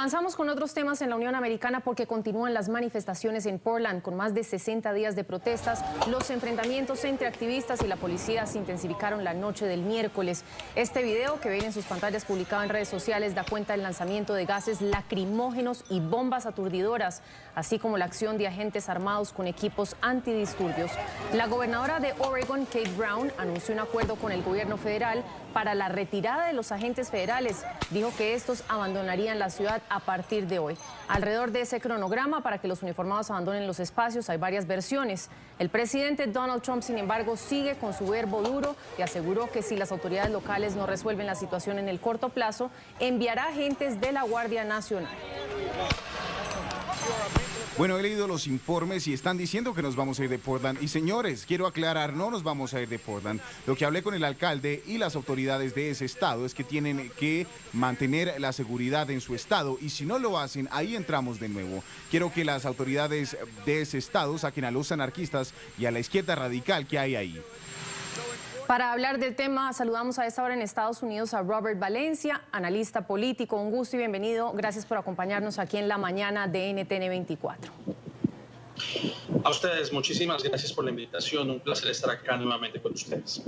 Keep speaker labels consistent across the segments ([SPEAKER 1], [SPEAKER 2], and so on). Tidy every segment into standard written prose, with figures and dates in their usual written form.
[SPEAKER 1] Avanzamos con otros temas en la Unión Americana porque continúan las manifestaciones en Portland. Con más de 60 días de protestas, los enfrentamientos entre activistas y la policía se intensificaron la noche del miércoles. Este video que ven en sus pantallas publicado en redes sociales da cuenta del lanzamiento de gases lacrimógenos y bombas aturdidoras, así como la acción de agentes armados con equipos antidisturbios. La gobernadora de Oregon, Kate Brown, anunció un acuerdo con el gobierno federal para la retirada de los agentes federales. Dijo que estos abandonarían la ciudad a partir de hoy. Alrededor de ese cronograma para que los uniformados abandonen los espacios hay varias versiones. El presidente Donald Trump, sin embargo, sigue con su verbo duro y aseguró que si las autoridades locales no resuelven la situación en el corto plazo, enviará agentes de la Guardia Nacional.
[SPEAKER 2] Bueno, he leído los informes y están diciendo que nos vamos a ir de Portland. Y señores, quiero aclarar, no nos vamos a ir de Portland. Lo que hablé con el alcalde y las autoridades de ese estado es que tienen que mantener la seguridad en su estado. Y si no lo hacen, ahí entramos de nuevo. Quiero que las autoridades de ese estado saquen a los anarquistas y a la izquierda radical que hay ahí.
[SPEAKER 1] Para hablar del tema, saludamos a esta hora en Estados Unidos a Robert Valencia, analista político. Un gusto y bienvenido. Gracias por acompañarnos aquí en la mañana de NTN 24.
[SPEAKER 3] A ustedes, muchísimas gracias por la invitación. Un placer estar acá nuevamente con ustedes.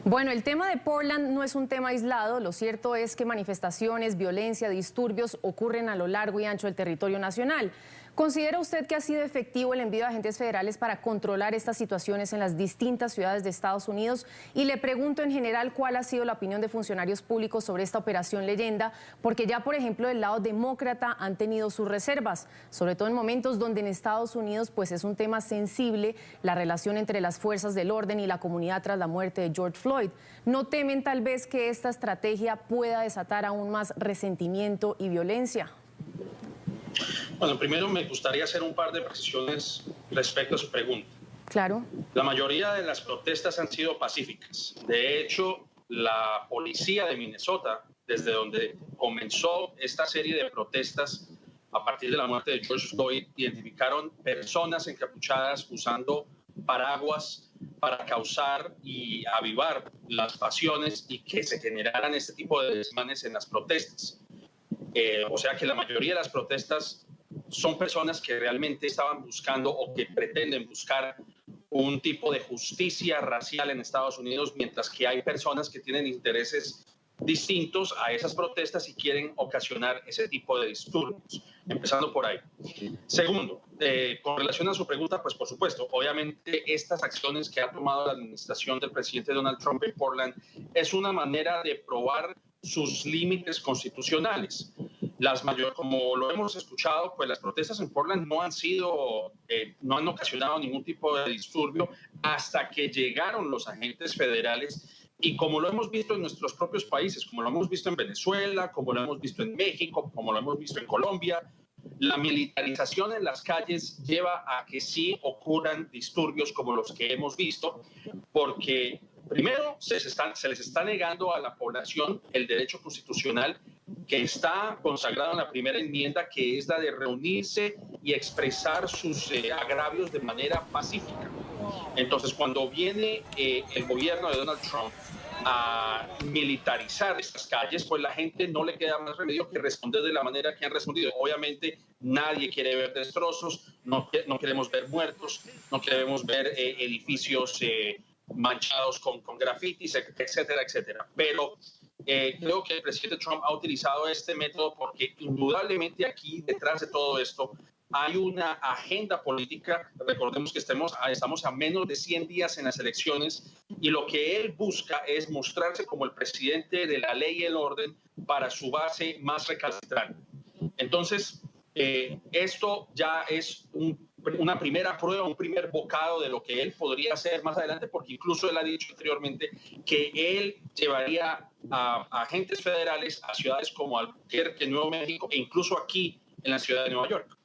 [SPEAKER 1] Bueno, el tema de Portland no es un tema aislado. Lo cierto es que manifestaciones, violencia, disturbios ocurren a lo largo y ancho del territorio nacional. ¿Considera usted que ha sido efectivo el envío de agentes federales para controlar estas situaciones en las distintas ciudades de Estados Unidos? Y le pregunto en general cuál ha sido la opinión de funcionarios públicos sobre esta operación Leyenda, porque ya, por ejemplo, del lado demócrata han tenido sus reservas, sobre todo en momentos donde en Estados Unidos pues es un tema sensible la relación entre las fuerzas del orden y la comunidad tras la muerte de George Floyd. ¿No temen tal vez que esta estrategia pueda desatar aún más resentimiento y violencia?
[SPEAKER 3] Bueno, primero me gustaría hacer un par de precisiones respecto a su pregunta.
[SPEAKER 1] Claro.
[SPEAKER 3] La mayoría de las protestas han sido pacíficas. De hecho, la policía de Minnesota, desde donde comenzó esta serie de protestas a partir de la muerte de George Floyd, identificaron personas encapuchadas usando paraguas para causar y avivar las pasiones y que se generaran este tipo de desmanes en las protestas. O sea que la mayoría de las protestas son personas que realmente estaban buscando o que pretenden buscar un tipo de justicia racial en Estados Unidos, mientras que hay personas que tienen intereses distintos a esas protestas y quieren ocasionar ese tipo de disturbios, empezando por ahí. Segundo, con relación a su pregunta, pues por supuesto, obviamente estas acciones que ha tomado la administración del presidente Donald Trump en Portland es una manera de probar sus límites constitucionales. Como lo hemos escuchado, pues las protestas en Portland no han ocasionado ningún tipo de disturbio hasta que llegaron los agentes federales. Y como lo hemos visto en nuestros propios países, como lo hemos visto en Venezuela, como lo hemos visto en México, como lo hemos visto en Colombia, la militarización en las calles lleva a que sí ocurran disturbios como los que hemos visto, porque primero se les está negando a la población el derecho constitucional que está consagrado en la primera enmienda, que es la de reunirse y expresar sus agravios de manera pacífica. Entonces, cuando viene el gobierno de Donald Trump a militarizar estas calles, pues la gente no le queda más remedio que responder de la manera que han respondido. Obviamente nadie quiere ver destrozos, no queremos ver muertos, no queremos ver edificios manchados con grafitis, etcétera, etcétera. Pero creo que el presidente Trump ha utilizado este método porque indudablemente aquí detrás de todo esto hay una agenda política. Recordemos que estamos a menos de 100 días en las elecciones y lo que él busca es mostrarse como el presidente de la ley y el orden para su base más recalcitrante. Entonces, esto ya es una primera prueba, un primer bocado de lo que él podría hacer más adelante, porque incluso él ha dicho anteriormente que él llevaría a agentes federales a ciudades como Albuquerque, Nuevo México e incluso aquí en la ciudad de Nueva York.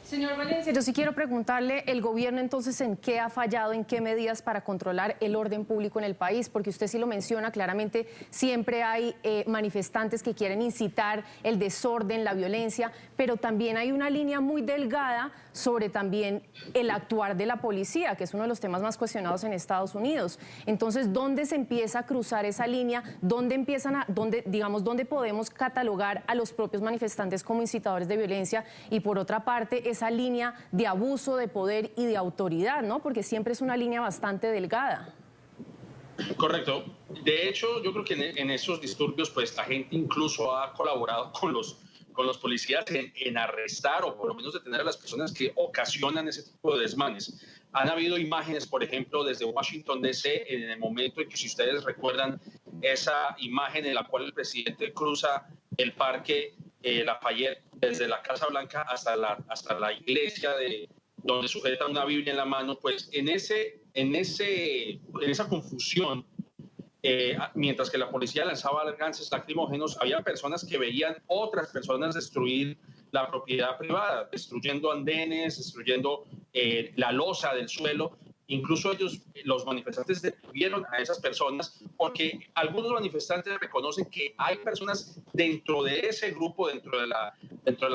[SPEAKER 1] Señor Valencia, yo sí quiero preguntarle, ¿el gobierno entonces en qué ha fallado, en qué medidas para controlar el orden público en el país? Porque usted sí lo menciona claramente, siempre hay manifestantes que quieren incitar el desorden, la violencia, pero también hay una línea muy delgada sobre también el actuar de la policía, que es uno de los temas más cuestionados en Estados Unidos. Entonces, ¿dónde se empieza a cruzar esa línea? ¿Dónde podemos catalogar a los propios manifestantes como incitadores de violencia? Y por otra parte, esa línea de abuso de poder y de autoridad, ¿no? Porque siempre es una línea bastante delgada.
[SPEAKER 3] Correcto. De hecho, yo creo que en esos disturbios, pues la gente incluso ha colaborado con los policías en arrestar o por lo menos detener a las personas que ocasionan ese tipo de desmanes. Han habido imágenes, por ejemplo, desde Washington, D.C., en el momento en que, si ustedes recuerdan, esa imagen en la cual el presidente cruza el parque Lafayette desde la Casa Blanca hasta la iglesia donde sujeta una Biblia en la mano, pues en esa confusión, mientras que la policía lanzaba gases lacrimógenos, había personas que veían otras personas destruir la propiedad privada, destruyendo andenes, destruyendo la losa del suelo. Incluso los manifestantes detuvieron a esas personas porque algunos manifestantes reconocen que hay personas dentro de ese grupo, dentro de la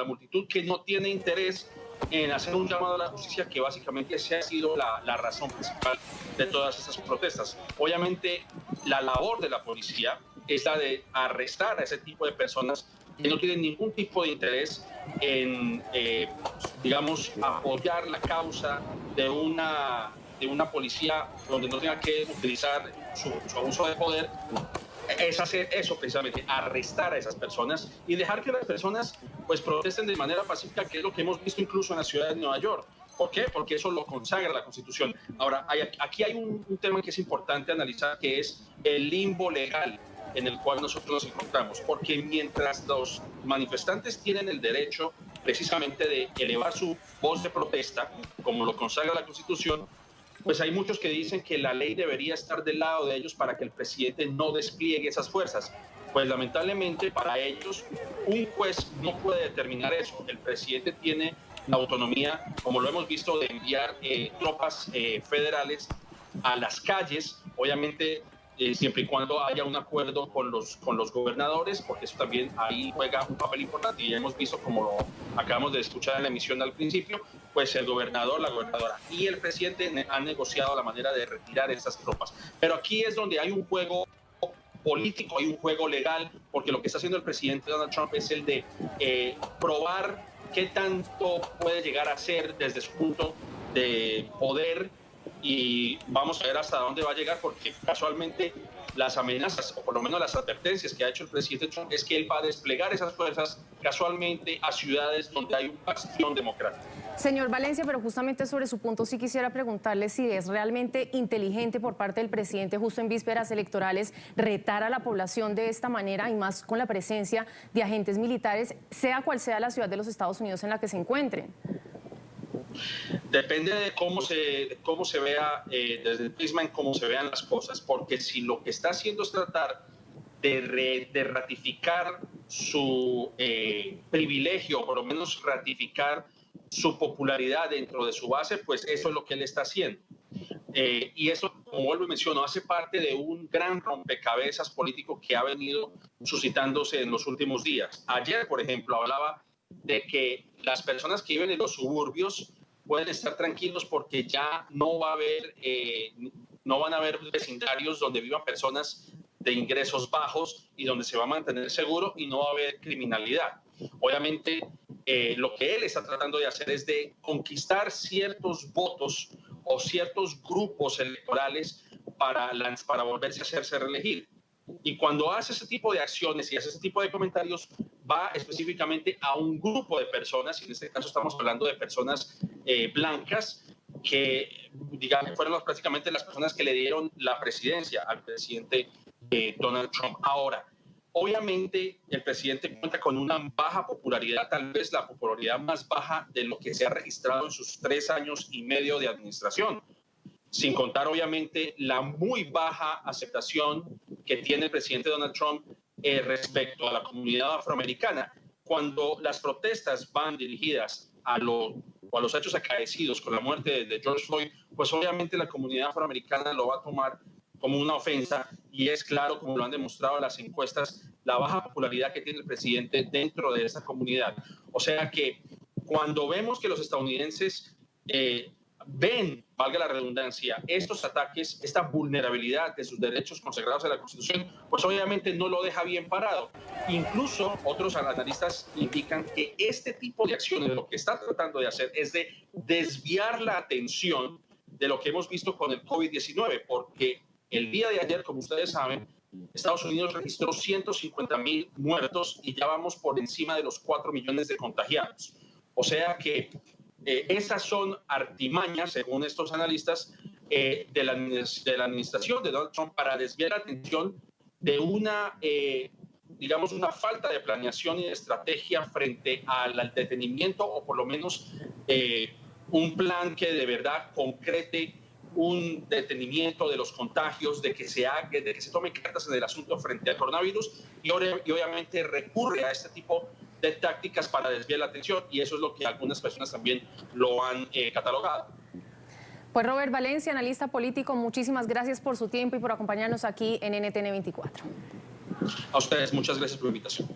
[SPEAKER 3] multitud, que no tiene interés en hacer un llamado a la justicia, que básicamente esa ha sido la razón principal de todas estas protestas. Obviamente, la labor de la policía es la de arrestar a ese tipo de personas que no tienen ningún tipo de interés en, digamos, apoyar la causa de una policía donde no tenga que utilizar su abuso de poder. Es hacer eso precisamente, arrestar a esas personas y dejar que las personas pues protesten de manera pacífica, que es lo que hemos visto incluso en la ciudad de Nueva York. ¿Por qué? Porque eso lo consagra la Constitución. Ahora, aquí hay un tema que es importante analizar, que es el limbo legal en el cual nosotros nos encontramos, porque mientras los manifestantes tienen el derecho precisamente de elevar su voz de protesta, como lo consagra la Constitución, pues hay muchos que dicen que la ley debería estar del lado de ellos para que el presidente no despliegue esas fuerzas. Pues lamentablemente para ellos un juez no puede determinar eso. El presidente tiene la autonomía, como lo hemos visto, de enviar tropas federales a las calles, obviamente siempre y cuando haya un acuerdo con los gobernadores, porque eso también ahí juega un papel importante. Y hemos visto, como lo acabamos de escuchar en la emisión al principio, pues el gobernador, la gobernadora y el presidente han negociado la manera de retirar esas tropas. Pero aquí es donde hay un juego político, hay un juego legal, porque lo que está haciendo el presidente Donald Trump es el de probar qué tanto puede llegar a ser desde su punto de poder, y vamos a ver hasta dónde va a llegar, porque casualmente las amenazas, o por lo menos las advertencias que ha hecho el presidente Trump, es que él va a desplegar esas fuerzas casualmente a ciudades donde hay un bastión democrático.
[SPEAKER 1] Señor Valencia, pero justamente sobre su punto sí quisiera preguntarle si es realmente inteligente por parte del presidente, justo en vísperas electorales, retar a la población de esta manera, y más con la presencia de agentes militares, sea cual sea la ciudad de los Estados Unidos en la que se encuentren.
[SPEAKER 3] Depende de cómo se vea, desde el prisma en cómo se vean las cosas, porque si lo que está haciendo es tratar de ratificar su privilegio, o por lo menos ratificar su popularidad dentro de su base, pues eso es lo que él está haciendo. Y eso, como vuelvo y menciono, hace parte de un gran rompecabezas político que ha venido suscitándose en los últimos días. Ayer, por ejemplo, hablaba de que las personas que viven en los suburbios pueden estar tranquilos porque ya no van a haber vecindarios donde vivan personas de ingresos bajos y donde se va a mantener seguro y no va a haber criminalidad. Obviamente, lo que él está tratando de hacer es de conquistar ciertos votos o ciertos grupos electorales para volverse a hacerse reelegir. Y cuando hace ese tipo de acciones y hace ese tipo de comentarios, va específicamente a un grupo de personas, y en este caso estamos hablando de personas blancas, que digamos fueron prácticamente las personas que le dieron la presidencia al presidente Donald Trump. Ahora, obviamente el presidente cuenta con una baja popularidad, tal vez la popularidad más baja de lo que se ha registrado en sus 3 años y medio de administración, sin contar obviamente la muy baja aceptación que tiene el presidente Donald Trump respecto a la comunidad afroamericana. Cuando las protestas van dirigidas a lo o a los hechos acaecidos con la muerte de George Floyd, pues obviamente la comunidad afroamericana lo va a tomar como una ofensa, y es claro, como lo han demostrado las encuestas, la baja popularidad que tiene el presidente dentro de esa comunidad. O sea que cuando vemos que los estadounidenses ven, valga la redundancia, estos ataques, esta vulnerabilidad de sus derechos consagrados en la Constitución, pues obviamente no lo deja bien parado. Incluso otros analistas indican que este tipo de acciones lo que está tratando de hacer es de desviar la atención de lo que hemos visto con el COVID-19, porque el día de ayer, como ustedes saben, Estados Unidos registró 150,000 muertos y ya vamos por encima de los 4 millones de contagiados. O sea que esas son artimañas, según estos analistas, de la administración de Donald Trump para desviar la atención de una, digamos, una falta de planeación y de estrategia frente al detenimiento, o por lo menos un plan que de verdad concrete un detenimiento de los contagios, de que se tomen cartas en el asunto frente al coronavirus, y obviamente recurre a este tipo de tácticas para desviar la atención, y eso es lo que algunas personas también lo han catalogado.
[SPEAKER 1] Pues Robert Valencia, analista político, muchísimas gracias por su tiempo y por acompañarnos aquí en NTN 24.
[SPEAKER 3] A ustedes, muchas gracias por la invitación.